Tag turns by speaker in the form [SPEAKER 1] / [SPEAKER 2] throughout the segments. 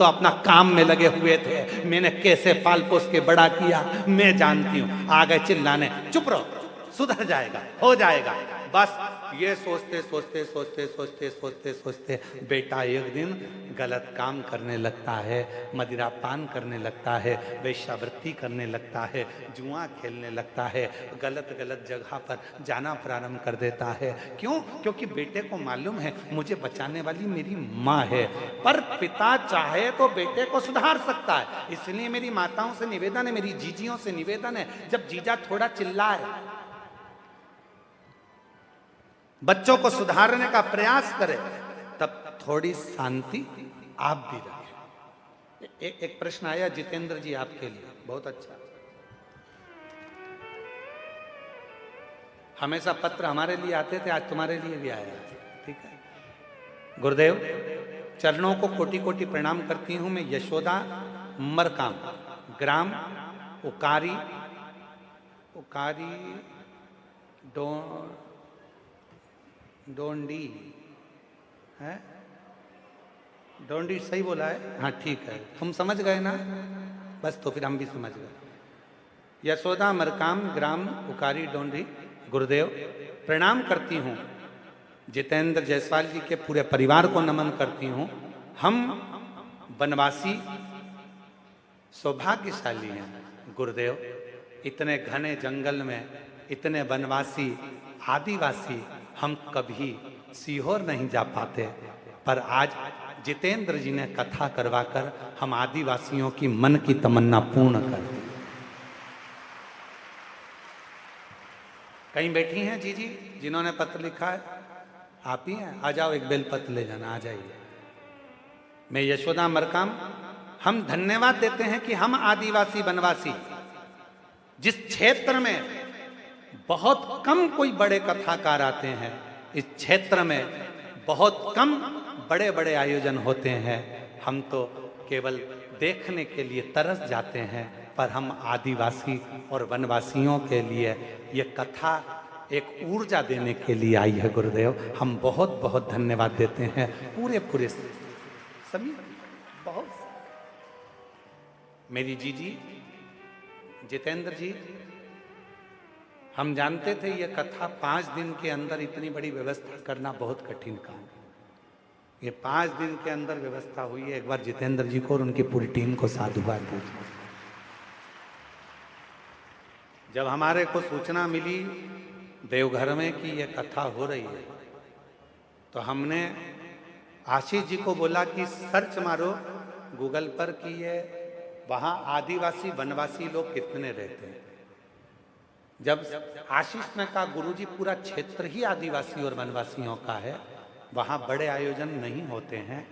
[SPEAKER 1] तो अपना काम में लगे हुए थे, मैंने कैसे पाल पोस के बड़ा किया मैं जानती हूं। आ गए चिल्लाने, चुप रहो, सुधर जाएगा, हो जाएगा। बस ये सोचते सोचते सोचते सोचते सोचते सोचते बेटा एक दिन गलत काम करने लगता है, मदिरा पान करने लगता है, वेश्यावृत्ति करने लगता है, जुआ खेलने लगता है, गलत गलत जगह पर जाना प्रारंभ कर देता है। क्यों? क्योंकि बेटे को मालूम है मुझे बचाने वाली मेरी माँ है, पर पिता चाहे तो बेटे को सुधार सकता है। इसलिए मेरी माताओं से निवेदन है, मेरी जीजियों से निवेदन है, जब जीजा थोड़ा चिल्लाए, बच्चों को सुधारने का प्रयास करे, तब थोड़ी शांति आप भी रखें। एक प्रश्न आया जितेंद्र जी आपके लिए, बहुत अच्छा। हमेशा पत्र हमारे लिए आते थे, आज तुम्हारे लिए भी आया, ठीक है। गुरुदेव चरणों को कोटि कोटि प्रणाम करती हूं मैं। यशोदा मरकाम, ग्राम उकारी, डोंडी है, डोंडी सही बोला है? हाँ ठीक है, तुम समझ गए ना, बस तो फिर हम भी समझ गए। यशोदा मरकाम, ग्राम उकारी, डोंडी। गुरुदेव प्रणाम करती हूँ, जितेंद्र जायसवाल जी के पूरे परिवार को नमन करती हूँ। हम वनवासी सौभाग्यशाली हैं गुरुदेव, इतने घने जंगल में इतने वनवासी आदिवासी हम कभी सीहोर नहीं जा पाते, पर आज जितेंद्र जी ने कथा करवाकर हम आदिवासियों की मन की तमन्ना पूर्ण कर दी। कहीं बैठी हैं जीजी जिन्होंने पत्र लिखा है? आप ही हैं, आ जाओ, एक बेलपत्र ले जाना, आ जाइए। मैं यशोदा मरकाम, हम धन्यवाद देते हैं कि हम आदिवासी वनवासी जिस क्षेत्र में बहुत कम कोई बड़े कथाकार आते हैं, इस क्षेत्र में बहुत कम बड़े बड़े आयोजन होते हैं, हम तो केवल देखने के लिए तरस जाते हैं, पर हम आदिवासी और वनवासियों के लिए ये कथा एक ऊर्जा देने के लिए आई है गुरुदेव। हम बहुत बहुत धन्यवाद देते हैं पूरे सभी, बहुत। मेरी जीजी जितेंद्र जी, हम जानते थे ये कथा 5 दिन के अंदर इतनी बड़ी व्यवस्था करना बहुत कठिन काम। ये 5 दिन के अंदर व्यवस्था हुई है। एक बार जितेंद्र जी को और उनकी पूरी टीम को साधुवाद दीजिए। जब हमारे को सूचना मिली देवघर में कि ये कथा हो रही है, तो हमने आशीष जी को बोला कि सर्च मारो गूगल पर कि ये वहाँ आदिवासी वनवासी लोग कितने रहते हैं। जब आशीष ने कहा गुरुजी पूरा क्षेत्र ही आदिवासी और वनवासियों का है, वहाँ बड़े आयोजन नहीं होते हैं,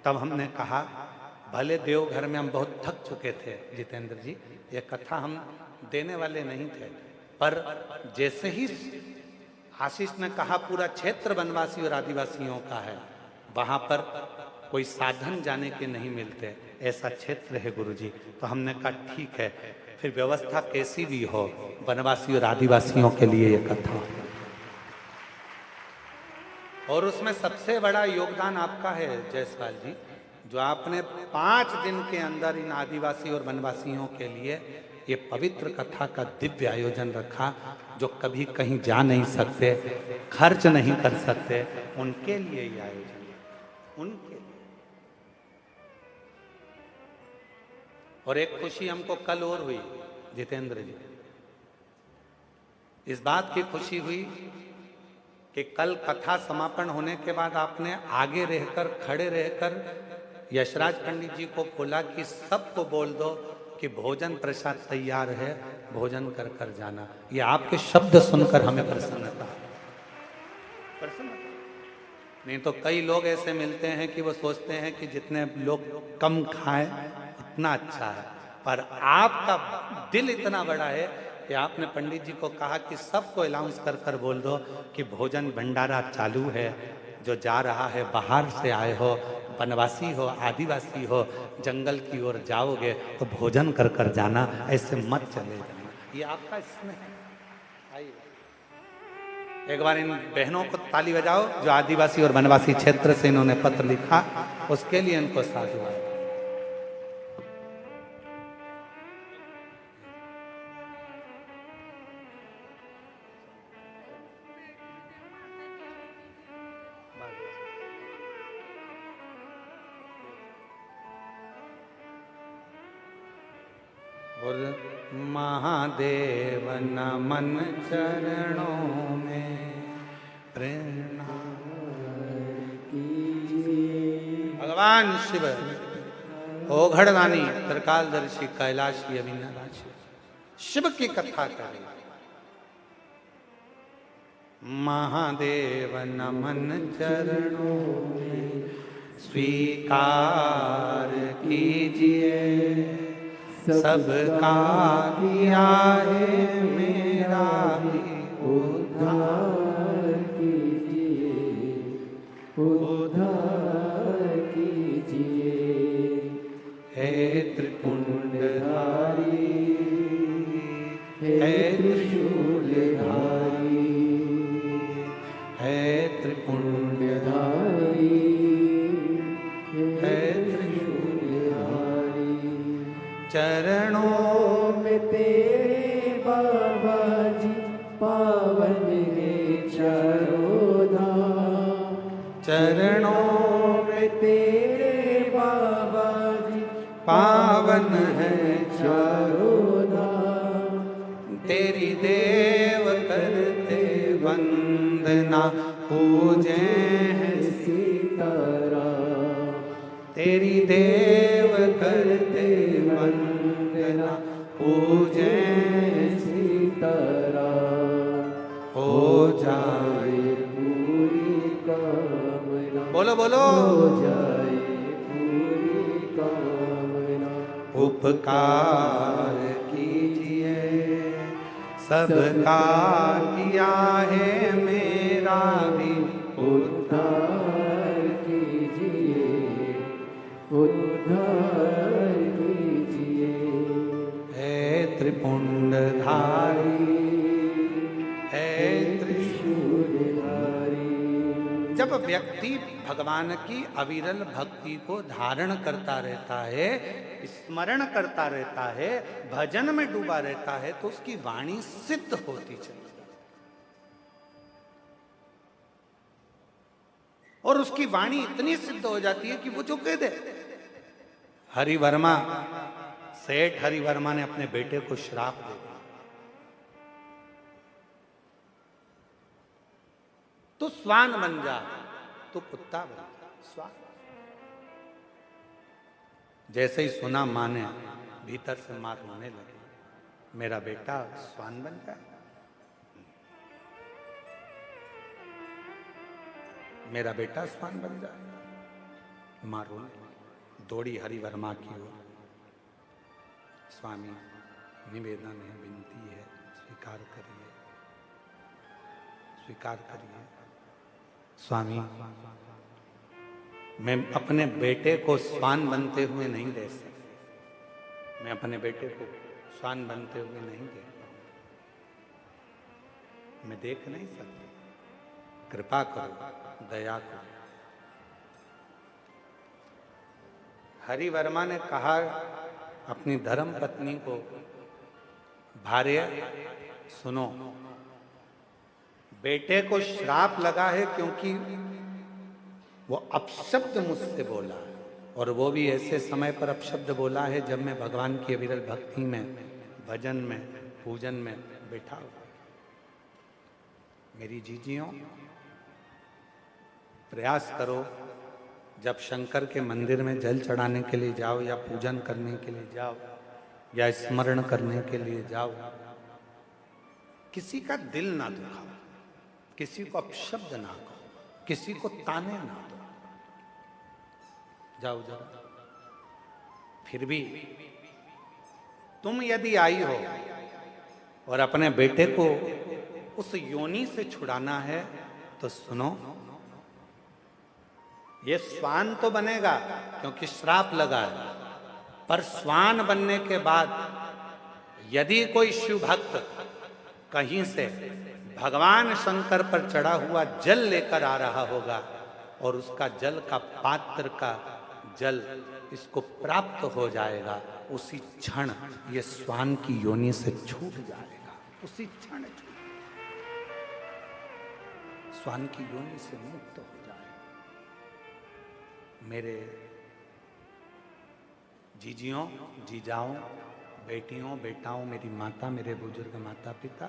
[SPEAKER 1] तब हमने कहा भले देवघर में हम बहुत थक चुके थे जितेंद्र जी, ये कथा हम देने वाले नहीं थे, पर जैसे ही आशीष ने कहा पूरा क्षेत्र वनवासी और आदिवासियों का है, वहाँ पर कोई साधन जाने के नहीं मिलते, ऐसा क्षेत्र है गुरुजी। तो हमने कहा ठीक है, फिर व्यवस्था कैसी भी हो, वनवासी और आदिवासियों के लिए ये कथा। और उसमें सबसे बड़ा योगदान आपका है जायसवाल जी, जो आपने 5 दिन के अंदर इन आदिवासी और वनवासियों के लिए ये पवित्र कथा का दिव्य आयोजन रखा, जो कभी कहीं जा नहीं सकते, खर्च नहीं कर सकते, उनके लिए ये आयोजन, उनके लिए। और एक खुशी हमको कल और हुई जितेंद्र जी, इस बात की खुशी हुई कि कल कथा समापन होने के बाद आपने आगे रहकर, खड़े रहकर यशराज पंडित जी को बोला कि सबको बोल दो कि भोजन प्रसाद तैयार है, भोजन कर कर जाना। ये आपके शब्द सुनकर हमें प्रसन्नता। नहीं तो कई लोग ऐसे मिलते हैं कि वो सोचते हैं कि जितने लोग कम खाएं उतना अच्छा है, पर आपका दिल इतना बड़ा है कि आपने पंडित जी को कहा कि सबको अनाउंस कर कर बोल दो कि भोजन भंडारा चालू है, जो जा रहा है बाहर से आए हो, वनवासी हो, आदिवासी हो, जंगल की ओर जाओगे तो भोजन कर कर जाना, ऐसे मत चले जाना। ये आपका स्नेह है। आइए एक बार इन बहनों को ताली बजाओ जो आदिवासी और वनवासी क्षेत्र से इन्होंने पत्र लिखा, उसके लिए इनको साधुवाद। और महादेव नमन चरणों में प्रणाम कीजिए। भगवान शिव ओघड़दानी त्रिकालदर्शी कैलाशी अविनाशी शिव की कथा करें। महादेव नमन चरणों में स्वीकार कीजिए, सबका किया है मेरा भी उद्धार कीजिए, उद्धार कीजिए। हे त्रिपुंडधारी, हे त्रिशूलधारी, हे त्रिपुंडधारी, हे त्रिशूलधारी। चरणों में तेरे बाबा जी पावन है चारों धाम। चरणों में तेरे बाबा जी पावन है चारों धाम। तेरी देव करते वंदना पूजे हैं सीताराम। तेरी देव करते वंदना पूजे सीताराम। हो जाए पूरी कामना, बोलो बोलो, हो जाए पूरी कामना। उपकार कीजिए, सबका किया है मेरा भी उद्धार कीजिए, उद्धार कीजिए। हे त्रिपुंडधारी, हे त्रिशूलधारी। जब व्यक्ति भगवान की अविरल भक्ति को धारण करता रहता है, स्मरण करता रहता है, भजन में डूबा रहता है, तो उसकी वाणी सिद्ध होती चली और उसकी वाणी इतनी सिद्ध हो जाती है कि वो जो कह दे। हरिवर्मा, सेठ हरिवर्मा ने अपने बेटे को श्राप दे दिया, तो स्वान बन जा, तो कुत्ता बन जा, स्वान। जैसे ही सुना मां ने, भीतर से मां रोने लगी, मेरा बेटा स्वान बन जाए, मेरा बेटा स्वान बन जाए। मां रोने लगी, दौड़ी हरिवर्मा की ओर। स्वामी, निवेदन है, विनती है, स्वीकार करिए, स्वीकार करिए। स्वामी, मैं अपने बेटे को स्वान बनते हुए नहीं देख सकता, मैं अपने बेटे को स्वान बनते हुए नहीं देख पाऊंगा, मैं देख नहीं सकता, कृपा करो, दया करो। हरिवर्मा ने कहा अपनी धर्म पत्नी को, भार्य सुनो, बेटे को श्राप लगा है क्योंकि वो अपशब्द मुझसे बोला है, और वो भी ऐसे समय पर अपशब्द बोला है जब मैं भगवान की अविरल भक्ति में, भजन में, पूजन में बैठा हुआ। मेरी जीजियों, प्रयास करो, जब शंकर के मंदिर में जल चढ़ाने के लिए जाओ, या पूजन करने के लिए जाओ, या स्मरण करने के लिए जाओ, किसी का दिल ना दुखाओ, किसी को अपशब्द ना कहो, किसी को ताने ना दो। जाओ जरा। फिर भी तुम यदि आई हो और अपने बेटे को उस योनि से छुड़ाना है, तो सुनो, ये स्वान तो बनेगा क्योंकि श्राप लगा है, पर स्वान बनने के बाद यदि कोई शिव भक्त कहीं से भगवान शंकर पर चढ़ा हुआ जल लेकर आ रहा होगा और उसका जल का पात्र का जल इसको प्राप्त हो जाएगा, उसी क्षण ये स्वान की योनि से छूट जाएगा, उसी क्षण स्वान की योनि से मुक्त हो जाएगा। मेरे जीजियों, जीजाओं, बेटियों बेटाओं, मेरी माता, मेरे बुजुर्ग माता पिता,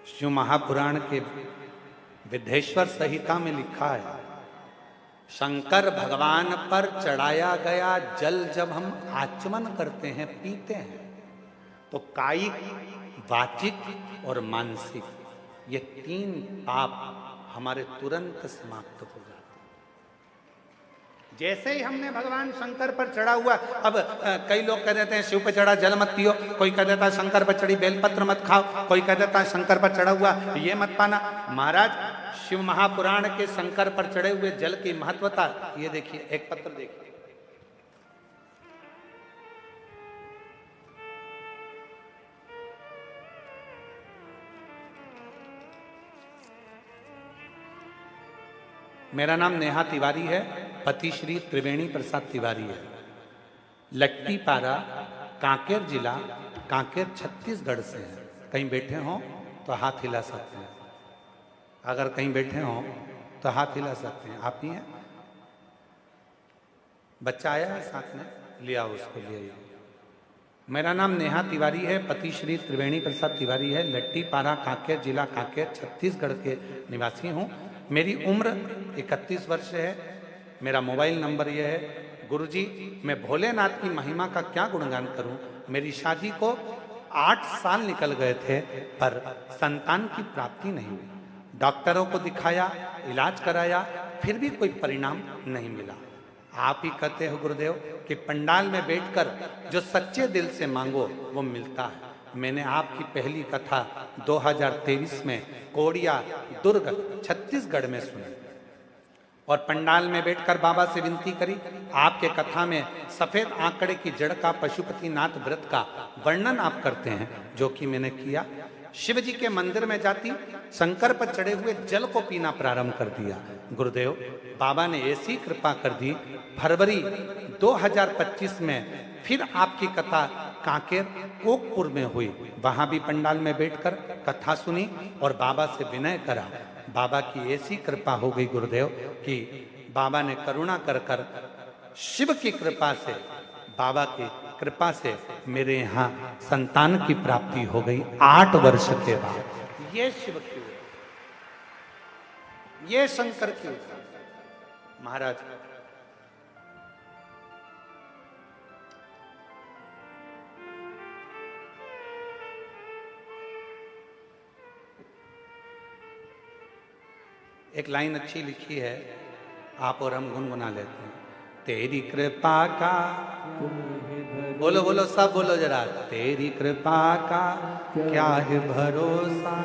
[SPEAKER 1] शिव महापुराण के विद्धेश्वर संहिता में लिखा है, शंकर भगवान पर चढ़ाया गया जल जब हम आचमन करते हैं, पीते हैं, तो कायिक, वाचिक और मानसिक ये 3 पाप हमारे तुरंत समाप्त हो जाते हैं। जैसे ही हमने भगवान शंकर पर चढ़ा हुआ, अब कई लोग कह देते हैं शिव पर चढ़ा जल मत पियो, कोई कह देता है शंकर पर चढ़ी बेलपत्र मत खाओ, कोई कह देता है शंकर पर चढ़ा हुआ ये मत पाना। महाराज, शिव महापुराण के शंकर पर चढ़े हुए जल की महत्वता ये देखिए, एक पत्र देखिए, मेरा नाम नेहा तिवारी है, पति श्री त्रिवेणी प्रसाद तिवारी है, लट्टीपारा, कांकेर जिला, कांकेर छत्तीसगढ़ से है। कहीं बैठे हो तो हाथ हिला सकते हैं, अगर कहीं बैठे हो तो हाथ हिला सकते हैं। आप ही हैं? बच्चा आया है साथ में, लिया उसको, ले आइए। मेरा नाम नेहा तिवारी है, पति श्री त्रिवेणी प्रसाद तिवारी है, लट्टीपारा, कांकेर जिला, कांकेर छत्तीसगढ़ के निवासी हूँ। मेरी उम्र 31 वर्ष है। मेरा मोबाइल नंबर यह है। गुरुजी, मैं भोलेनाथ की महिमा का क्या गुणगान करूं। मेरी शादी को 8 साल निकल गए थे पर संतान की प्राप्ति नहीं हुई। डॉक्टरों को दिखाया, इलाज कराया, फिर भी कोई परिणाम नहीं मिला। आप ही कहते हो गुरुदेव कि पंडाल में बैठकर जो सच्चे दिल से मांगो वो मिलता है। मैंने आपकी पहली कथा 2023 में कोड़िया, दुर्ग, छत्तीसगढ़ में सुनी और पंडाल में बैठकर बाबा से विनती करी। आपके कथा में सफेद आंकड़े की जड़ का, पशुपतिनाथ व्रत का वर्णन आप करते हैं, जो कि मैंने किया। शिव जी के मंदिर में जाती, शंकर पर चढ़े हुए जल को पीना प्रारंभ कर दिया। गुरुदेव, बाबा ने ऐसी कृपा कर दी, फरवरी 2025 में फिर आपकी कथा कांकेर कोकपुर में हुई। वहां भी पंडाल में बैठकर कथा सुनी और बाबा से विनय करा। बाबा की ऐसी कृपा हो गई गुरुदेव कि बाबा ने करुणा कर कर शिव की कृपा से, बाबा की कृपा से मेरे यहाँ संतान की प्राप्ति हो गई 8 वर्ष के बाद। ये शिव की, ये शंकर की महाराज। एक लाइन अच्छी लिखी है, आप और हम गुनगुना लेते हैं। तेरी कृपा का, बोलो बोलो सब बोलो जरा, तेरी कृपा का क्या है भरोसा,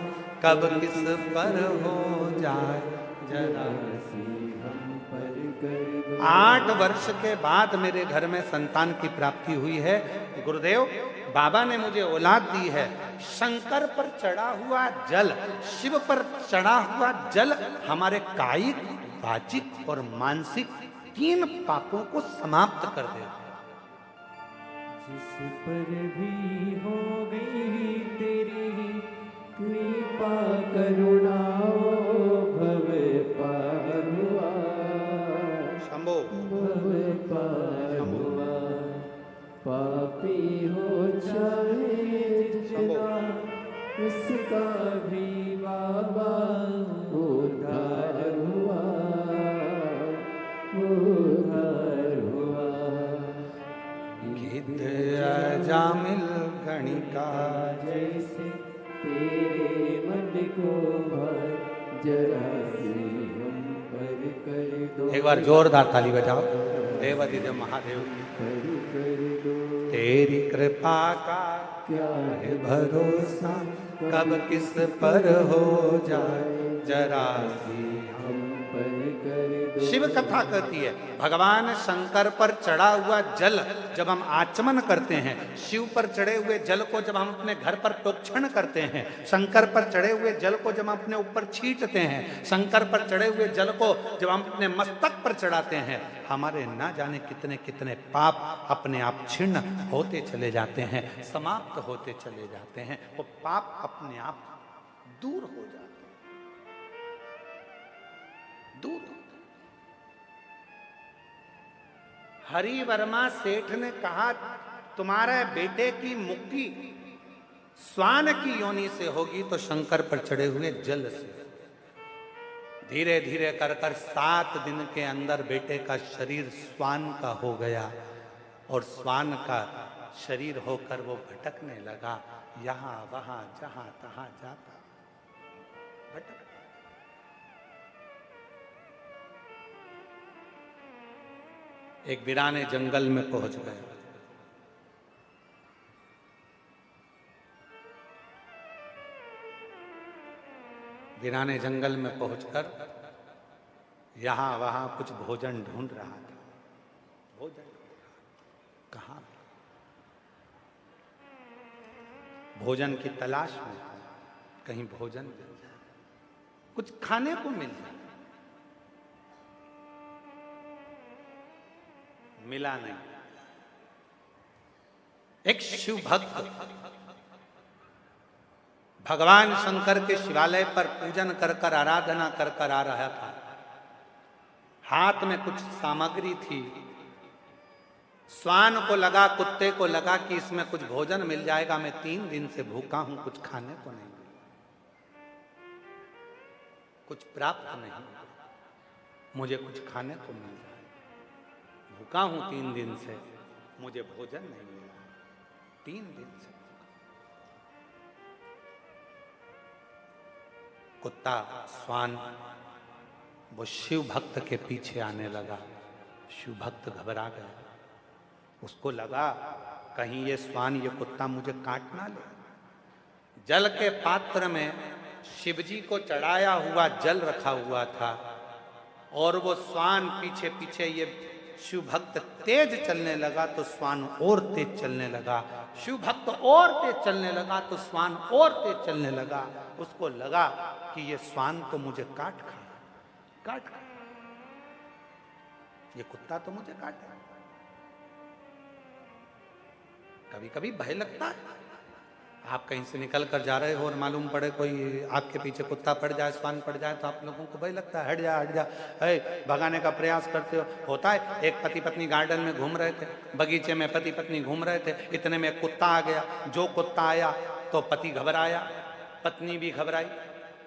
[SPEAKER 1] कब किस पर हो जाए जरा। 8 वर्ष के बाद मेरे घर में संतान की प्राप्ति हुई है। गुरुदेव, बाबा ने मुझे औलाद दी है। शंकर पर चढ़ा हुआ जल, शिव पर चढ़ा हुआ जल हमारे कायिक, वाचिक और मानसिक 3 पापों को समाप्त कर देता है।
[SPEAKER 2] जिस पर भी हो गई तेरी कृपा करुणा, भव पार हुआ,
[SPEAKER 1] शंभो
[SPEAKER 2] भव पार हुआ। पापी हो चाहे जितना, उसका भी बाबा उद्धार हुआ, उद्धार हुआ।
[SPEAKER 1] गीत अजामिल गणिका
[SPEAKER 2] जैसे तेरे मन को भर, जरा सी हम पर कर दो।
[SPEAKER 1] एक बार जोरदार ताली बजाओ देवादिदेव महादेव की।
[SPEAKER 2] कर दो।
[SPEAKER 1] तेरी कृपा का
[SPEAKER 2] क्या
[SPEAKER 1] है भरोसा, कब किस पर हो जाए जरा सी
[SPEAKER 2] हम पर कर दो।
[SPEAKER 1] शिव कथा कहती है, भगवान शंकर पर चढ़ा हुआ जल जब हम आचमन करते हैं, शिव पर चढ़े हुए जल को जब हम अपने घर पर प्रोक्षण करते हैं, शंकर पर चढ़े हुए जल को जब हम अपने ऊपर छींटते हैं, शंकर पर चढ़े हुए जल को जब हम अपने मस्तक पर चढ़ाते हैं, हमारे ना जाने कितने कितने पाप अपने आप छिन्न होते चले जाते हैं, समाप्त होते चले जाते हैं। वो पाप अपने आप दूर हो जाते हैं, दूर होते हैं। हरि वर्मा सेठ ने कहा तुम्हारे बेटे की मुक्ति स्वान की योनि से होगी तो शंकर पर चढ़े हुए जल से। धीरे धीरे कर कर 7 दिन के अंदर बेटे का शरीर स्वान का हो गया और स्वान का शरीर होकर वो भटकने लगा, यहां वहां जहां तहां जाता भटक। एक वीराने जंगल में पहुंच गए। वीराने जंगल में पहुंचकर यहां वहां कुछ भोजन ढूंढ रहा था। भोजन कहां? भोजन की तलाश में था, कहीं भोजन मिल जाए, कुछ खाने को मिल जाए। मिला नहीं। एक शिव भक्त भगवान शंकर के शिवालय पर पूजन कर कर आराधना कर कर आ रहा था। हाथ में कुछ सामग्री थी। स्वान को लगा, कुत्ते को लगा कि इसमें कुछ भोजन मिल जाएगा। मैं 3 दिन से भूखा हूं, कुछ खाने को नहीं मिला, कुछ प्राप्त नहीं, मुझे कुछ खाने को मिल जाए। भूखा हूं 3 दिन से, मुझे भोजन नहीं मिला, 3 दिन से। कुत्ता स्वान वो शिव भक्त के पीछे आने लगा। शिव भक्त घबरा गया। उसको लगा कहीं ये स्वान, ये कुत्ता मुझे काट ना ले। जल के पात्र में शिवजी को चढ़ाया हुआ जल रखा हुआ था और वो स्वान पीछे पीछे, ये शिव भक्त तेज चलने लगा तो स्वान और तेज चलने लगा। शिव भक्त और तेज चलने लगा तो स्वान और तेज चलने लगा। उसको लगा कि ये स्वान तो मुझे काट खाए, काट खाए, ये कुत्ता तो मुझे काटे। कभी कभी भय लगता है। आप कहीं से निकल कर जा रहे हो और मालूम पड़े कोई आपके पीछे कुत्ता पड़ जाए, स्वान पड़ जाए, तो आप लोगों को भय लगता है, हट जा हट जा, है भगाने का प्रयास करते हो। होता है। एक पति पत्नी गार्डन में घूम रहे थे, बगीचे में पति पत्नी घूम रहे थे, इतने में एक कुत्ता आ गया। जो कुत्ता आया तो पति घबराया, पत्नी भी घबराई।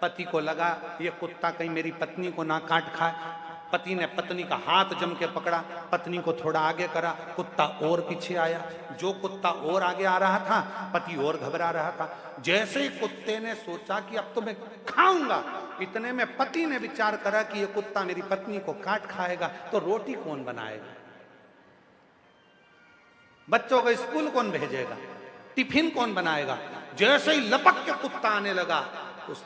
[SPEAKER 1] पति को लगा ये कुत्ता कहीं मेरी पत्नी को ना काट खाए। पति ने पत्नी का हाथ जम के पकड़ा, पत्नी को थोड़ा आगे करा, कुत्ता और पीछे आया। जो कुत्ता और आगे आ रहा था, पति और घबरा रहा था। जैसे ही कुत्ते ने सोचा कि अब तो मैं खाऊंगा, इतने में पति ने विचार करा कि ये कुत्ता मेरी पत्नी को काट खाएगा तो रोटी कौन बनाएगा, बच्चों को स्कूल कौन भेजेगा, टिफिन कौन बनाएगा। जैसे ही लपक के कुत्ता आने लगा, उस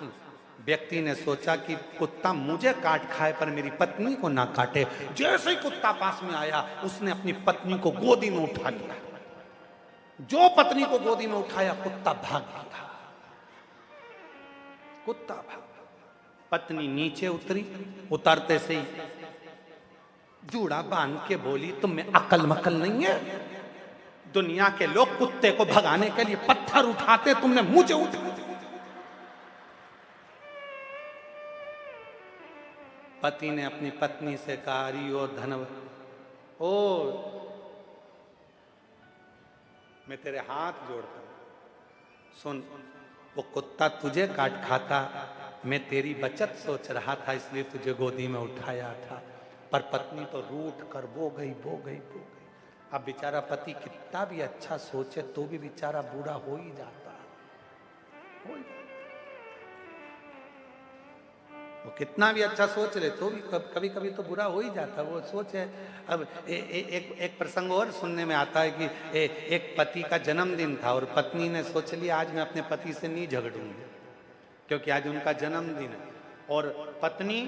[SPEAKER 1] व्यक्ति ने सोचा कि कुत्ता मुझे काट खाए पर मेरी पत्नी को ना काटे। जैसे ही कुत्ता पास में आया, उसने अपनी पत्नी को गोदी में उठा लिया। जो पत्नी को गोदी में उठाया, कुत्ता भाग गया। कुत्ता भाग। पत्नी नीचे उतरी, उतरते से ही जूड़ा बांध के बोली, तुम में अकल मकल नहीं है? दुनिया के लोग कुत्ते को भगाने के लिए पत्थर उठाते, तुमने मुझे उठा। पति ने अपनी पत्नी से कहा, रियो धनव, ओ मैं तेरे हाथ जोड़ता हूं, सुन, वो कुत्ता तुझे काट खाता, मैं तेरी बचत सोच रहा था इसलिए तुझे गोदी में उठाया था। पर पत्नी तो रूठ कर बो गई। अब बेचारा पति कितना भी अच्छा सोचे तो भी बेचारा बूढ़ा हो ही जाता है। वो कितना भी अच्छा सोच ले तो भी कभी कभी तो बुरा हो ही जाता है। वो सोचे। अब एक प्रसंग और सुनने में आता है कि एक पति का जन्मदिन था और पत्नी ने सोच लिया आज मैं अपने पति से नहीं झगड़ूंगी क्योंकि आज उनका जन्मदिन है। और पत्नी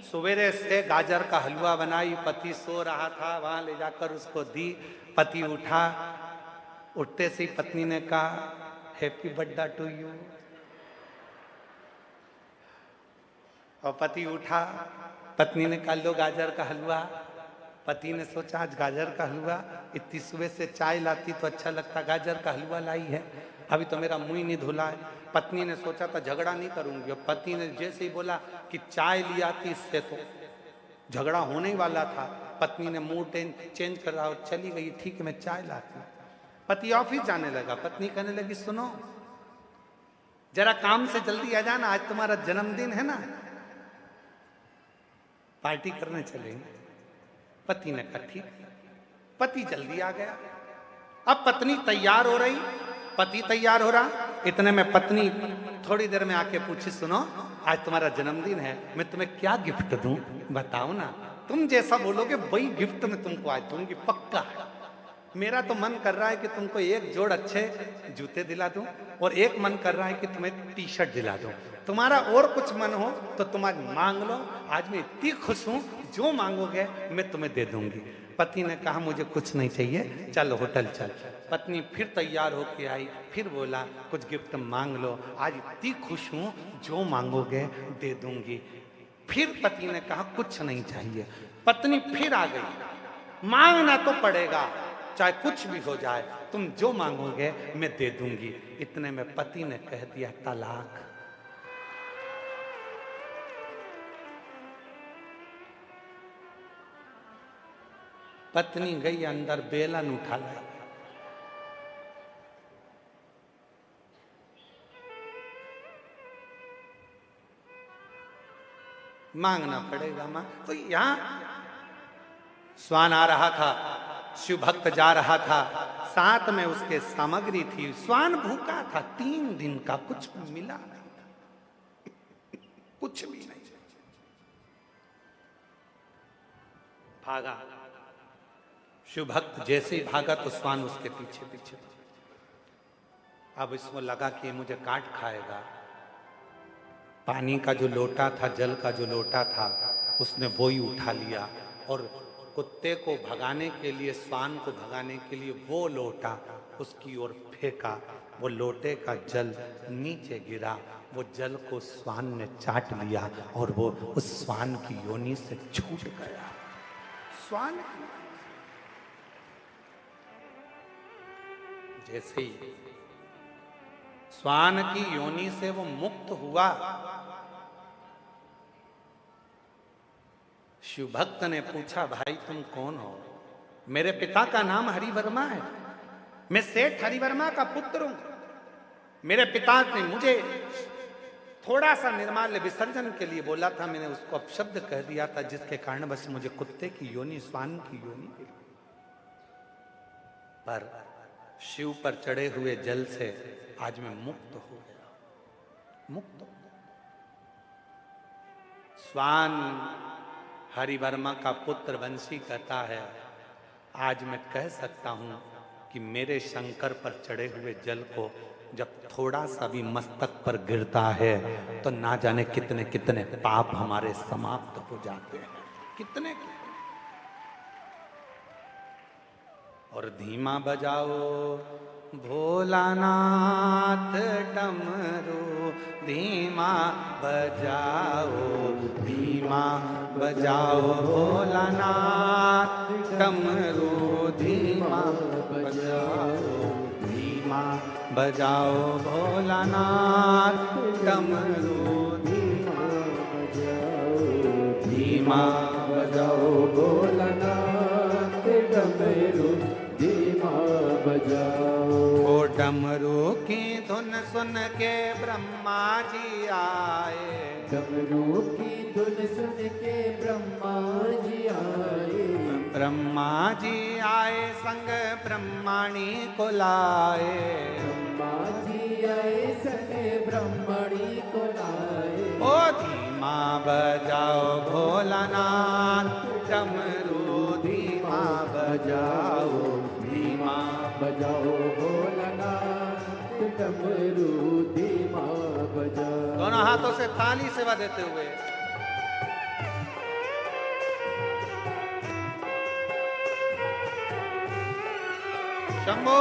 [SPEAKER 1] सवेरे से गाजर का हलवा बनाई, पति सो रहा था, वहां ले जाकर उसको दी। पति उठा, उठते से पत्नी ने कहा हैप्पी बर्थडे टू यू। और पति उठा, पत्नी ने कहा लो गाजर का हलवा। पति ने सोचा आज गाजर का हलवा, इतनी सुबह से चाय लाती तो अच्छा लगता, गाजर का हलवा लाई है, अभी तो मेरा मुंह नहीं धुला है। पत्नी ने सोचा था झगड़ा नहीं करूंगी। और पति ने जैसे ही बोला कि चाय ली आती, इससे तो झगड़ा होने ही वाला था। पत्नी ने मूड चेंज कर रहा और चली गई, ठीक है मैं चाय लाती हूं। पति ऑफिस जाने लगा, पत्नी कहने लगी सुनो जरा काम से जल्दी आ जाना, आज तुम्हारा जन्मदिन है ना, पार्टी करने चलेंगे। पति ने कहा ठीक है। पति जल्दी आ गया। अब पत्नी तैयार हो रही, पति तैयार हो रहा। इतने में पत्नी थोड़ी देर में आके पूछी सुनो आज तुम्हारा जन्मदिन है, मैं तुम्हें क्या गिफ्ट दूं बताओ ना। तुम जैसा बोलोगे वही गिफ्ट मैं तुमको आज दूंगी, पक्का है। मेरा तो मन कर रहा है कि तुमको एक जोड़ अच्छे जूते दिला दूं और एक मन कर रहा है कि तुम्हें टी शर्ट दिला दूं। तुम्हारा और कुछ मन हो तो तुम आज मांग लो, आज मैं इतनी खुश हूं, जो मांगोगे मैं तुम्हें दे दूंगी। पति ने कहा मुझे कुछ नहीं चाहिए, चल होटल चल। पत्नी फिर तैयार होके आई, फिर बोला कुछ गिफ्ट मांग लो, आज इतनी खुश हूं, जो मांगोगे दे दूंगी। फिर पति ने कहा कुछ नहीं चाहिए। पत्नी फिर आ गई, मांगना तो पड़ेगा, चाहे कुछ भी हो जाए, तुम जो मांगोगे मैं दे दूंगी। इतने में पति ने कह दिया तलाक। पत्नी गई अंदर, बेलन उठा लाई, मांगना पड़ेगा मां। तो यहां स्वान आ रहा था, शिव भक्त जा रहा था, साथ में उसके सामग्री थी। स्वान भूखा था 3 दिन का, कुछ मिला नहीं था, कुछ भी नहीं। भागा, शिव भक्त जैसे ही भागा तो स्वान उसके पीछे पीछे। अब इसको लगा कि मुझे काट खाएगा। पानी का जो लोटा था, जल का जो लोटा था, उसने वो ही उठा लिया और कुत्ते को भगाने के लिए, स्वान को भगाने के लिए वो लोटा उसकी ओर फेंका। वो लोटे का जल नीचे गिरा, वो जल को स्वान ने चाट लिया और वो उस स्वान की योनि से छूट गया। स्वान जैसे ही स्वान की योनि से वो मुक्त हुआ, शिव भक्त ने पूछा भाई तुम कौन हो? मेरे पिता का नाम हरिवर्मा है, मैं सेठ हरिवर्मा का पुत्र हूं। मेरे पिता ने मुझे थोड़ा सा निर्माल्य विसर्जन के लिए बोला था, मैंने उसको अपशब्द कह दिया था, जिसके कारण बस मुझे कुत्ते की योनि, स्वान की योनि मिली। पर शिव पर चढ़े हुए जल से आज मैं मुक्त हो गया, मुक्त। स्वान हरिवर्मा का पुत्र वंशी कहता है आज मैं कह सकता हूं कि मेरे शंकर पर चढ़े हुए जल को जब थोड़ा सा भी मस्तक पर गिरता है तो ना जाने कितने कितने पाप हमारे समाप्त हो जाते हैं, कितने कितने। और धीमा बजाओ भोलानाथ डमरू, धीमा बजाओ, धीमा बजाओ भोलानाथ डमरू, धीमा बजाओ, धीमा बजाओ भोलानाथ डमरू, धीमा बजाओ, धीमा बजाओ भोलानाथ डमरू, धीमा बजाओ। ओ डमरू की धुन सुन के ब्रह्मा जी आए,
[SPEAKER 2] डमरू की धुन सुन के ब्रह्मा जी आए,
[SPEAKER 1] ब्रह्मा जी आए संग ब्रह्मणी को लाए,
[SPEAKER 2] ब्रह्मा जी आए संग ब्रह्मणी को लाए।
[SPEAKER 1] ओ धीमा बजाओ भोलानाथ डमरू, धीमा बजाओ, धीमा
[SPEAKER 2] बजाओ भोलानाथ डमरू, धीमा बजाओ।
[SPEAKER 1] दोनों हाथों से ताली सेवा देते हुए शंभो।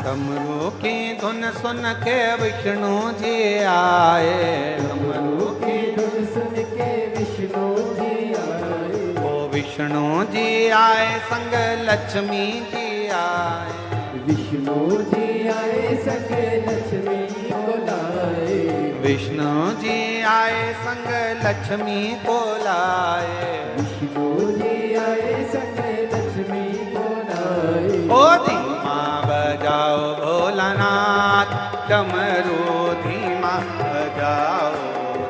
[SPEAKER 1] डमरू की धुन सुन के विष्णु जी आए,
[SPEAKER 2] डमरू की धुन सुन के विष्णु जी आए,
[SPEAKER 1] ओ विष्णु जी आए संग लक्ष्मी जी आए,
[SPEAKER 2] विष्णु जी आए संग लक्ष्मी को लाए,
[SPEAKER 1] विष्णु जी आए संग लक्ष्मी को लाए,
[SPEAKER 2] विष्णु जी आए संग लक्ष्मी को लाए।
[SPEAKER 1] ओ धीमा बजाओ भोलानाथ, डमरू धीमा बजाओ,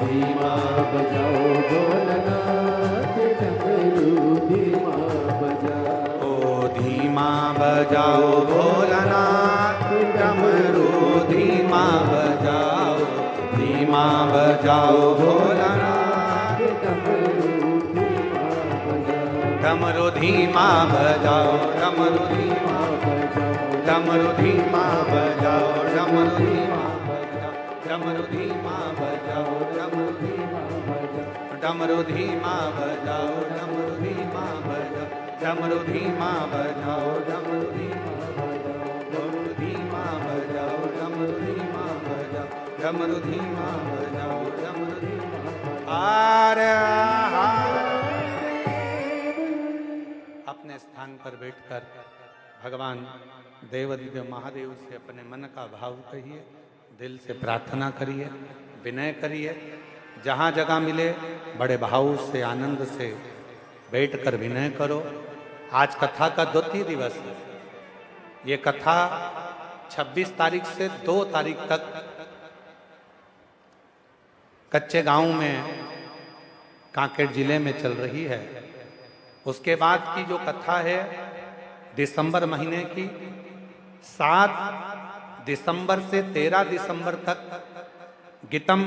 [SPEAKER 2] धीमा बजाओ भोलानाथ, डमरू धीमा बजाओ,
[SPEAKER 1] ओ धीमा बजाओ भोलानाथ, डमरू धीमा बजाओ, धीमा बजाओ भोलानाथ,
[SPEAKER 2] डमरू धीमा बजाओ,
[SPEAKER 1] डमरू धीमा बजाओ, डमरू धीमा बजाओ, डमरू धीमा बजाओ, डमरू धीमा बजाओ, डमरू धीमा बजाओ, डमरू धीमा बजाओ, डमरू धीमा बजाओ, डमरू धीमा बजाओ, डमरू धीमा बजाओ, डमरू धीमा बजाओ, डमरू धीमा बजाओ, डमरू धीमा बजाओ, डमरू धीमा आर अपने स्थान पर बैठकर भगवान देवदिव्य महादेव से अपने मन का भाव कहिए, दिल से प्रार्थना करिए, विनय करिए। जहाँ जगह मिले बड़े भाव से आनंद से बैठकर विनय करो। आज कथा का द्वितीय दिवस है। ये कथा 26 तारीख से 2 तारीख तक कच्चे गांव में कांकेर जिले में चल रही है। उसके बाद की जो कथा है दिसंबर महीने की 7 दिसंबर से 13 दिसंबर तक गीतम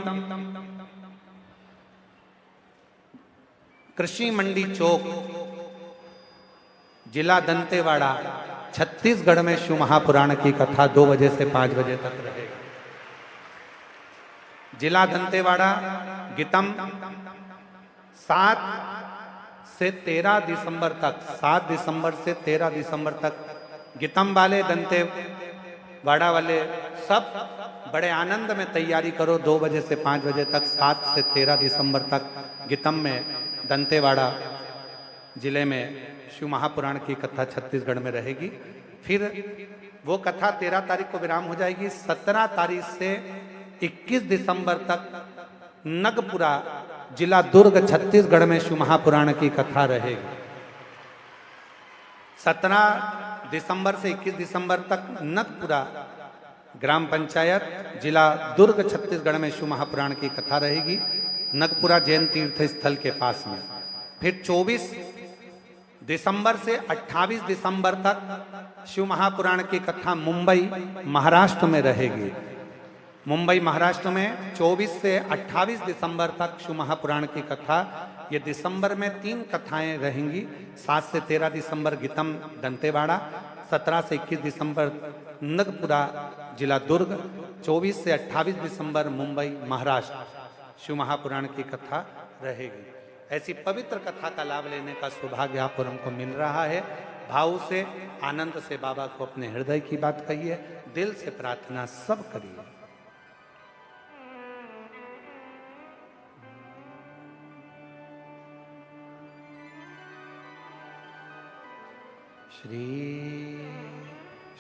[SPEAKER 1] कृषि मंडी चौक जिला दंतेवाड़ा छत्तीसगढ़ में शिव महापुराण की कथा 2 बजे से 5 बजे तक रहेगी। जिला दंतेवाड़ा गीतम 7 से 13 दिसंबर तक, 7 दिसंबर से 13 दिसंबर तक गीतम वाले दंतेवाड़ा वाले सब बड़े आनंद में तैयारी करो। 2 बजे से 5 बजे तक 7 से 13 दिसंबर तक गीतम में दंतेवाड़ा जिले में शिव महापुराण की कथा छत्तीसगढ़ में रहेगी। फिर वो कथा 13 तारीख को विराम हो जाएगी। 17 तारीख से 21 दिसंबर तक नगपुरा जिला दुर्ग छत्तीसगढ़ में शिव महापुराण की कथा रहेगी। 17 दिसंबर से 21 दिसंबर तक नगपुरा ग्राम पंचायत जिला दुर्ग छत्तीसगढ़ में शिव महापुराण की कथा रहेगी, नगपुरा जैन तीर्थ स्थल के पास में। फिर 24 दिसंबर से 28 दिसंबर तक शिव महापुराण की कथा मुंबई महाराष्ट्र में रहेगी। मुंबई महाराष्ट्र में 24 से 28 दिसंबर तक शिव महापुराण की कथा। ये दिसंबर में 3 कथाएं रहेंगी। 7 से 13 दिसंबर गीतम दंतेवाड़ा, 17 से 21 दिसंबर नगपुरा जिला दुर्ग, 24 से 28 दिसंबर मुंबई महाराष्ट्र शिव महापुराण की कथा रहेगी। ऐसी पवित्र कथा का लाभ लेने का सौभाग्य आप और हमको मिल रहा है। भाव से, आनंद से बाबा को अपने हृदय की बात कहिए, दिल से प्रार्थना सब करिए। श्री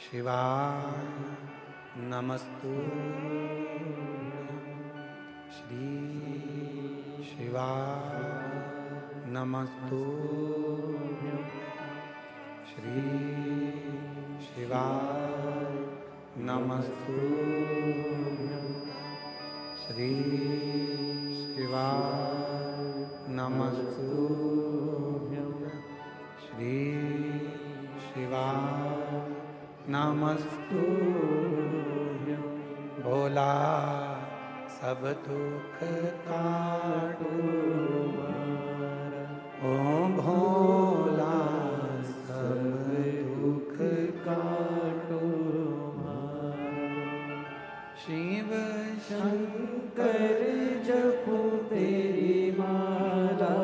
[SPEAKER 1] शिवाय नमस्तुभ्यं, श्री शिवाय नमस्तुभ्यं, श्री शिवाय नमस्तुभ्यं, श्री शिवाय नमस्तुभ्यं, श्री शिवाय नमस्तुभ्यं। भोला सब दुख काटो मारा, ओ भोला सब दुख काटो मारा। शिव शंकर जपो तेरी माला,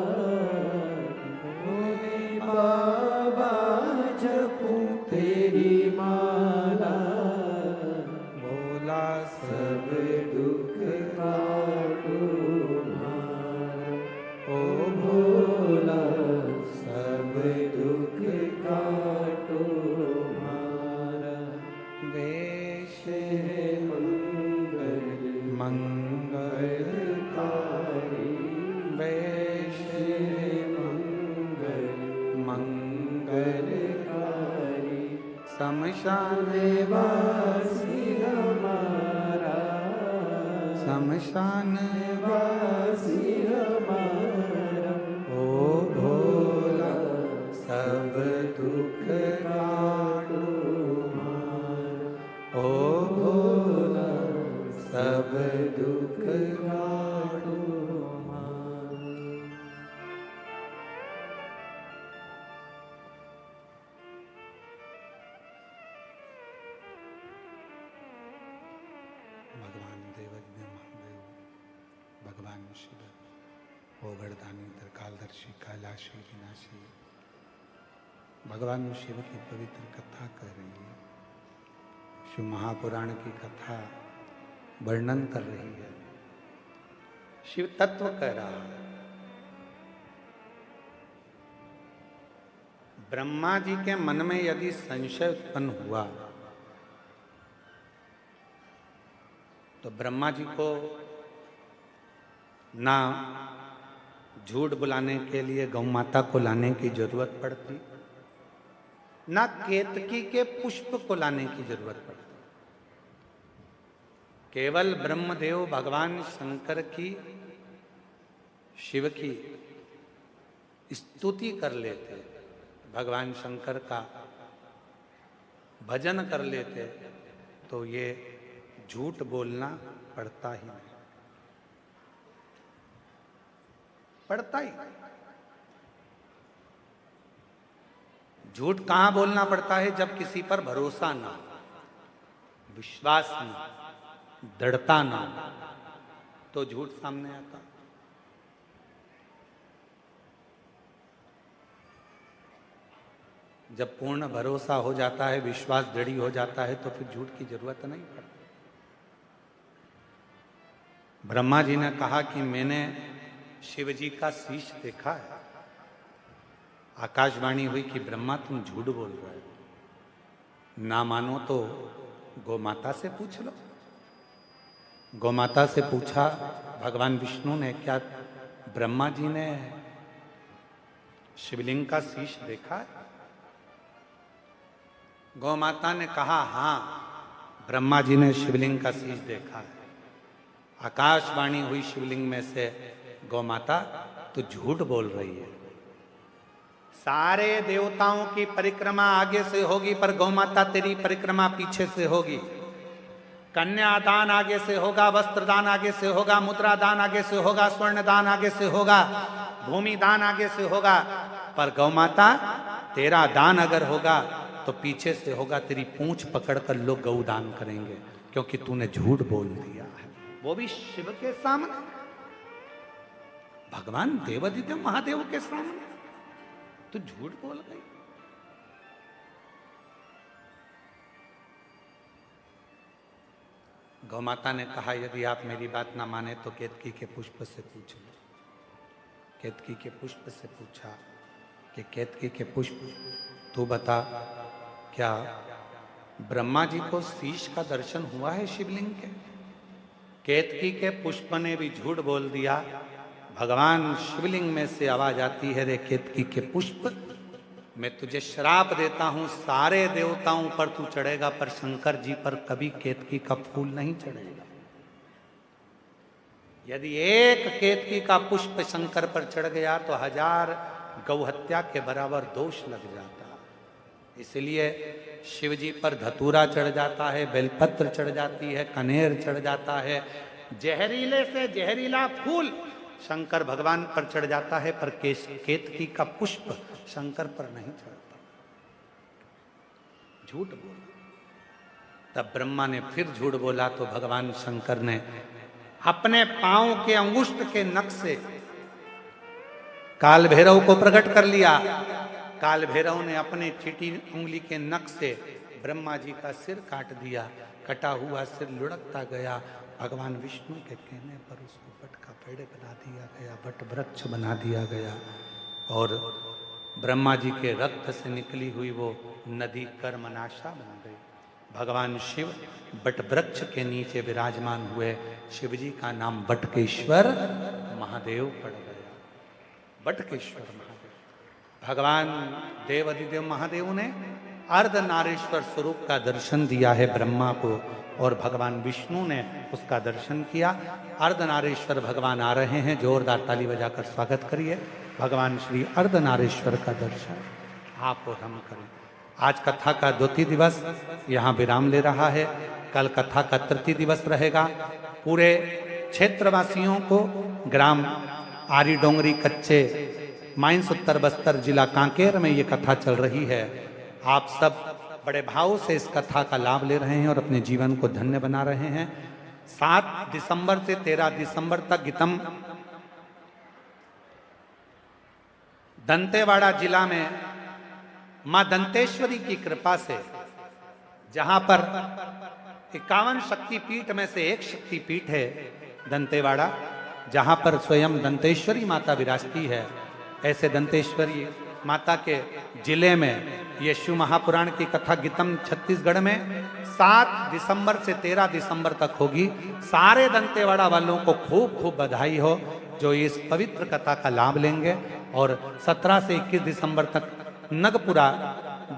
[SPEAKER 1] भोले बाबा जपो तेरी माला, भोला सब दुख काटो मारा, ओ भोला सब दुख काटो मारा। वेश मंगल मंगलकारी, वेश मंगल मंगलकारी, शमशान वासी हमारा, शमशान वासी हमारा, ओ भोला सब दुख काटो मारा, ओ भोला सब दुख काटो मारा। भगवान देवज्ञ महादेव, भगवान शिव, ओगड़दानी त्रिकालदर्शी कैलाशी विनाशी, भगवान शिव की पवित्र कथा कर रही है। शिव महापुराण की कथा वर्णन कर रही है, शिव तत्व कह रहा है। ब्रह्मा जी के मन में यदि संशय उत्पन्न हुआ तो ब्रह्मा जी को ना झूठ बुलाने के लिए गौ माता को लाने की जरूरत पड़ती, ना केतकी के पुष्प को लाने की जरूरत पड़ती। केवल ब्रह्मदेव भगवान शंकर की, शिव की स्तुति कर लेते, भगवान शंकर का भजन कर लेते तो ये झूठ बोलना पड़ता ही नहीं, पड़ता ही। झूठ कहां बोलना पड़ता है? जब किसी पर भरोसा ना, विश्वास ना, दृढ़ता ना, तो झूठ सामने आता। जब पूर्ण भरोसा हो जाता है, विश्वास दृढ़ हो जाता है, तो फिर झूठ की जरूरत नहीं पड़ती। ब्रह्मा जी ने कहा कि मैंने शिव जी का शीश देखा है। आकाशवाणी हुई कि ब्रह्मा तुम झूठ बोल रहे हो, ना मानो तो गोमाता से पूछ लो। गोमाता से पूछा भगवान विष्णु ने, क्या ब्रह्मा जी ने शिवलिंग का शीश देखा है? गोमाता ने कहा हाँ, ब्रह्मा जी ने शिवलिंग का शीश देखा है। आकाशवाणी हुई शिवलिंग में से, गोमाता तो झूठ बोल रही है। सारे देवताओं की परिक्रमा आगे से होगी, पर गौमाता तेरी परिक्रमा पीछे से होगी। कन्यादान आगे से होगा, वस्त्रदान आगे से होगा, मुद्रा दान आगे से होगा, स्वर्ण दान आगे से होगा, भूमि दान आगे से होगा, पर गौमाता तेरा दान अगर होगा तो पीछे से होगा। तेरी पूंछ पकड़कर लोग गौदान करेंगे, क्योंकि तूने झूठ बोल दिया है, वो भी शिव के सामने। भगवान देवादिदेव महादेव के सामने तू झूठ बोल गई। गौ माता ने कहा यदि आप मेरी बात ना माने तो केतकी के पुष्प से पूछ लो। केतकी के पुष्प से पूछा कि केतकी के पुष्प तू बता, क्या ब्रह्मा जी को शीश का दर्शन हुआ है शिवलिंग के? केतकी के पुष्प ने भी झूठ बोल दिया। भगवान शिवलिंग में से आवाज आती है, रे केतकी के पुष्प, मैं तुझे श्राप देता हूं, सारे देवताओं पर तू चढ़ेगा पर शंकर जी पर कभी केतकी का फूल नहीं चढ़ेगा। यदि एक केतकी का पुष्प शंकर पर चढ़ गया तो 1000 गौहत्या के बराबर दोष लग जाता। इसलिए शिव जी पर धतूरा चढ़ जाता है, बेलपत्र चढ़ जाती है, कनेर चढ़ जाता है, जहरीले से जहरीला फूल शंकर भगवान पर चढ़ जाता है, पर केतकी का पुष्प शंकर पर नहीं चढ़ता। झूठ बोला। तब ब्रह्मा ने फिर झूठ बोला तो भगवान शंकर ने अपने पांव के अंगुष्ठ के नख से काल भैरव को प्रकट कर लिया। काल भैरव ने अपने चीटी उंगली के नख से ब्रह्मा जी का सिर काट दिया। कटा हुआ सिर लुढ़कता गया। भगवान विष्णु के कहने पर उसको वट का पेड़ बना दिया गया, वट वृक्ष बना दिया गया, और ब्रह्मा जी के रक्त से निकली हुई वो नदी कर्मनाशा बन गई। भगवान शिव वट वृक्ष के नीचे विराजमान हुए। शिव जी का नाम बटकेश्वर महादेव पड़ गया। बटकेश्वर महादेव। भगवान देवादिदेव महादेव ने अर्धनारीश्वर स्वरूप का दर्शन दिया है ब्रह्मा को, और भगवान विष्णु ने उसका दर्शन किया। अर्धनारीश्वर भगवान आ रहे हैं, जोरदार ताली बजाकर स्वागत करिए। भगवान श्री अर्धनारीश्वर का दर्शन आप और हम करें। आज कथा का द्वितीय दिवस यहाँ विराम ले रहा है। कल कथा का तृतीय दिवस रहेगा। पूरे क्षेत्रवासियों को ग्राम आरी डोंगरी कच्चे माइंस उत्तर बस्तर जिला कांकेर में ये कथा चल रही है। आप सब बड़े भाव से इस कथा का लाभ ले रहे हैं और अपने जीवन को धन्य बना रहे हैं। 7 दिसंबर से 13 दिसंबर तक गीतम दंतेवाड़ा जिला में मां दंतेश्वरी की कृपा से, जहां पर 51 शक्तिपीठ में से एक शक्तिपीठ है दंतेवाड़ा, जहां पर स्वयं दंतेश्वरी माता विराजती है। ऐसे दंतेश्वरी माता के जिले में ये शिव महापुराण की कथा गीतम छत्तीसगढ़ में 7 दिसंबर से 13 दिसंबर तक होगी। सारे दंतेवाड़ा वालों को खूब खूब बधाई हो जो इस पवित्र कथा का लाभ लेंगे। और 17 से 21 दिसंबर तक नगपुरा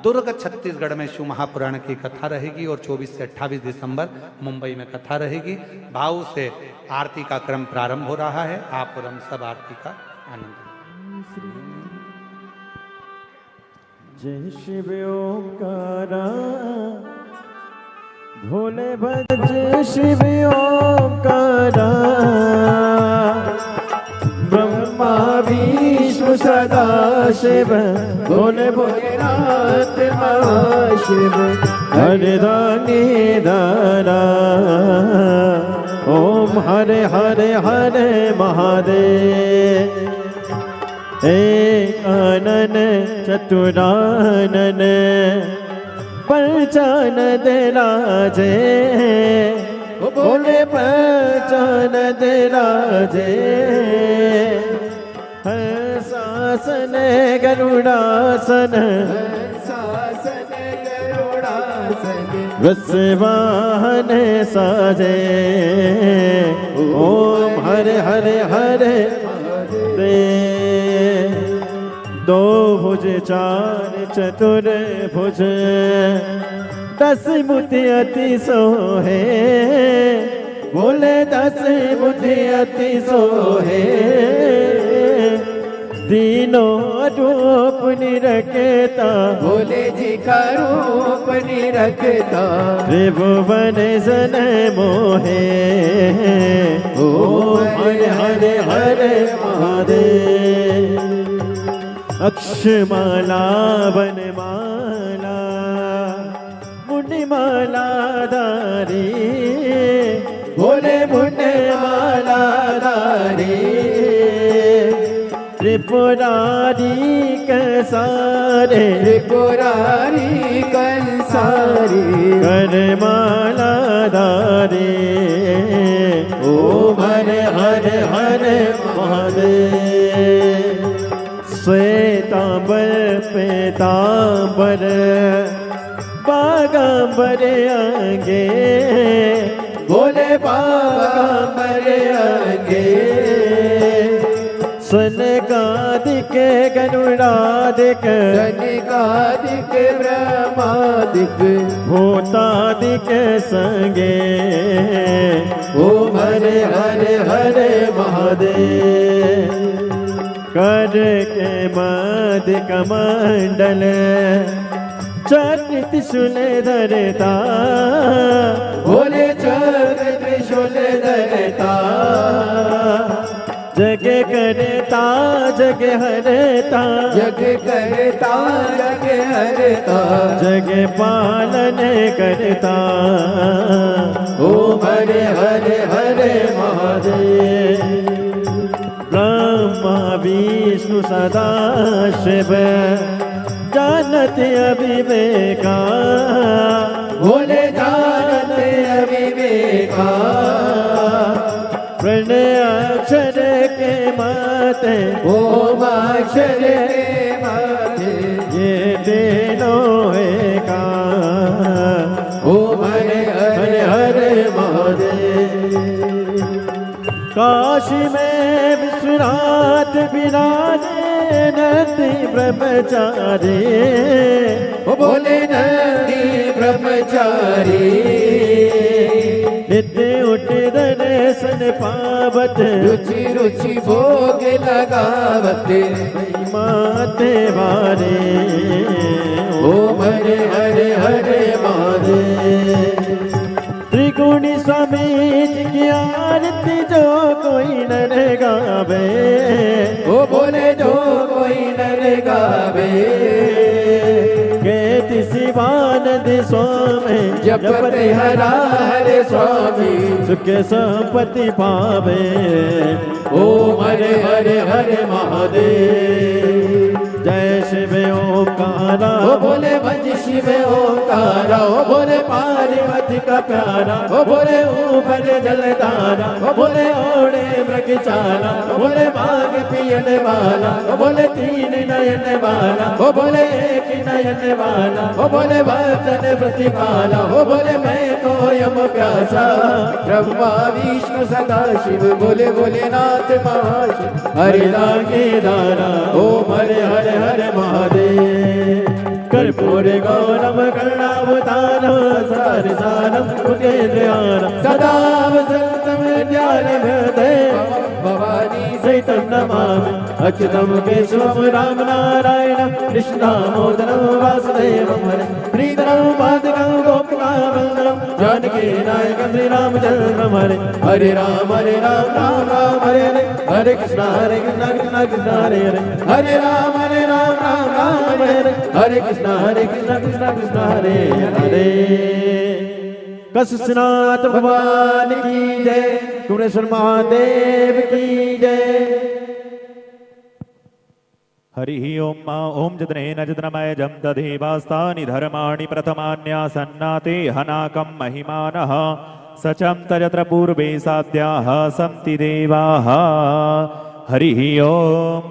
[SPEAKER 1] दुर्ग छत्तीसगढ़ में शिव महापुराण की कथा रहेगी, और 24 से 28 दिसंबर मुंबई में कथा रहेगी। भाव से आरती का क्रम प्रारंभ हो रहा है। आप और हम सब आरती का आनंद लें।
[SPEAKER 3] जय शिव ओंकारा भोले भज शिव ओंकारा, ब्रह्मा विष्णु सदा शिव, भोले भोलेनाथ महाशिव, हरे दानी दारा, ओम हरे हरे हरे महादेव। एक आनन चतुरानन पंचान दिलाजे, बोले पंचान दिलाजे, हंसासन गरुड़ासन, वृषवाहन साजे, ओम हरे हरे हरे देव। दो भुज चार चतुर भुज, 10 बुद्धि अति सोहे, बोले 10 बुद्धि अति सोहे, तीनों रूप निरखता,
[SPEAKER 2] भोले जी का रूप निरखता,
[SPEAKER 3] त्रिभुवन जन मोहे, ओम हरे हरे हरे महादेव। अक्षमाला वनमाला मुंडमाला धारी,
[SPEAKER 2] भोले मुंडमाला धारी,
[SPEAKER 3] त्रिपुरारी कंसारे
[SPEAKER 2] त्रिपुरारी कंसारी
[SPEAKER 3] करमाला धारे ओम हरे हरे हरे महादेव श्वेतांबर पीतांबर बागांबर अंगे
[SPEAKER 2] बोले बागांबर अंगे
[SPEAKER 3] सनकादिक गरुड़ादिक
[SPEAKER 2] सनिकादिक ब्रह्मादिक
[SPEAKER 3] भूतादिक संगे
[SPEAKER 2] ओम हरे हरे हरे महादेव
[SPEAKER 3] कर के मद कमंडल चक्र त्रिशूल धरता
[SPEAKER 2] बोले चक्र त्रिशूल धरता
[SPEAKER 3] जग करता जग हरता
[SPEAKER 2] जग करता जग हरता
[SPEAKER 3] जग पालन करता
[SPEAKER 2] ओम हरे हरे हरे महादेव
[SPEAKER 3] ब्रह्मा विष्णु सदा शिव जानत अविवेका
[SPEAKER 2] बोले जानत अविवेका
[SPEAKER 3] प्रणय अक्षर के माते
[SPEAKER 2] ओम अक्षर के माथे
[SPEAKER 3] ये तीनों एका
[SPEAKER 2] ओम हरे हरे हरे महादेव
[SPEAKER 3] काशी में विश्वनाथ विराजे नंदी ब्रह्मचारी
[SPEAKER 2] ओ बोले नंदी ब्रह्मचारी
[SPEAKER 3] नित्य उठ दर्शन पावत
[SPEAKER 2] रुचि रुचि भोग लगावत
[SPEAKER 3] माते वारे
[SPEAKER 2] ओम हरे हरे हरे महादेव
[SPEAKER 3] त्रिगुणी स्वामी जी की आरती जो कोई नर गावे
[SPEAKER 2] ओ बोले जो कोई नर गावे
[SPEAKER 3] कहती शिवानंद स्वामी
[SPEAKER 2] जपते हरा हरे स्वामी
[SPEAKER 3] सुख संपत्ति पावे
[SPEAKER 2] ओम हरे हरे हरे महादेव
[SPEAKER 3] जय शिव ओंकारा
[SPEAKER 2] ओ बोले भज शिव ओंकारा ओ बोले पार्वती का प्यारा ओ बोले ऊपर जलधारा ओ बोले ओढ़े मृग चारा ओ बोले बाग पियन वाला ओ बोले तीन नयन वाला ओ बोले एक नयन वाला ओ बोले वचन प्रतिपाला ओ बोले मैं तो यम प्यासा ब्रह्मा विष्णु सदा शिव बोले भोलेनाथ महाशिव हरे रागे दारा ओम हरे हरे हरे महादेव
[SPEAKER 3] कर्पूर गौरम करुणावतारम सारसारम मुकेन्द्रयानम
[SPEAKER 2] सदा वसंतम ज्ञानम देव भवानी
[SPEAKER 3] सहितं नमामि अच्युतं केशवं राम नारायणं कृष्णदामोदरं वासुदेवं हरे श्रीधरं माधवं गोपिकावल्लभं जानकी नायकं श्रीरामचन्द्रं हरे
[SPEAKER 2] हरे राम राम राम हरे हरे
[SPEAKER 3] हरे कृष्ण कृष्ण कृष्ण हरे हरे
[SPEAKER 2] हरे राम राम हरे हरे
[SPEAKER 3] हरे कृष्ण कृष्ण कृष्ण हरे हरे कसुनाथ भगवान की जय कुमरेश्वर महादेव की जय
[SPEAKER 4] हरिः ओम ओम जतनेन जतनमय जम तदेवास्तानि धर्माणि प्रथमान्यासन्नाते हनाकं महिमानः सचं तयत्र पूर्वे साध्याः सन्ति देवाः हरिः ओम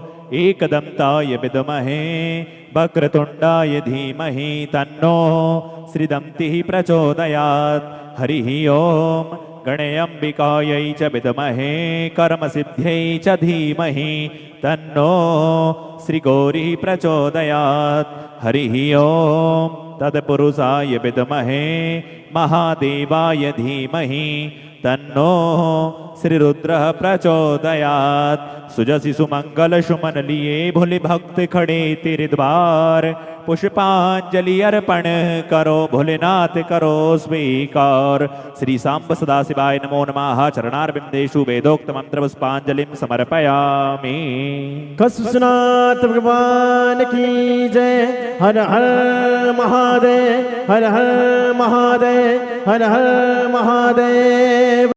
[SPEAKER 4] एकदन्ताय विद्महे वक्रतुण्डाय धीमहि तन्नो श्रीदन्तिः प्रचोदयात् हरिः ओम गणेऽम्बिकायै च विद्महे कर्मसिद्ध्यै च धीमहि तन्नो श्रीगौरी प्रचोदयात् हरिः ओम तत्पुरुषाय विद्महे महादेवाय धीमहि तन्नो श्रीरुद्रः प्रचोदयात् सुजसि सुमंगल सुमन लिए भोले भक्त खड़े तेरे द्वार पुष्पांजलि अर्पण करो भोलेनाथ करो स्वीकार श्री सांब सदाशिवाय नमो नमः चरणारविंदेषु वेदोक्त मंत्र पुष्पांजलिं समर्पयामि।
[SPEAKER 3] कसुनाथ भगवान की जय हर हर महादेव हर हर महादेव हर हर महादेव।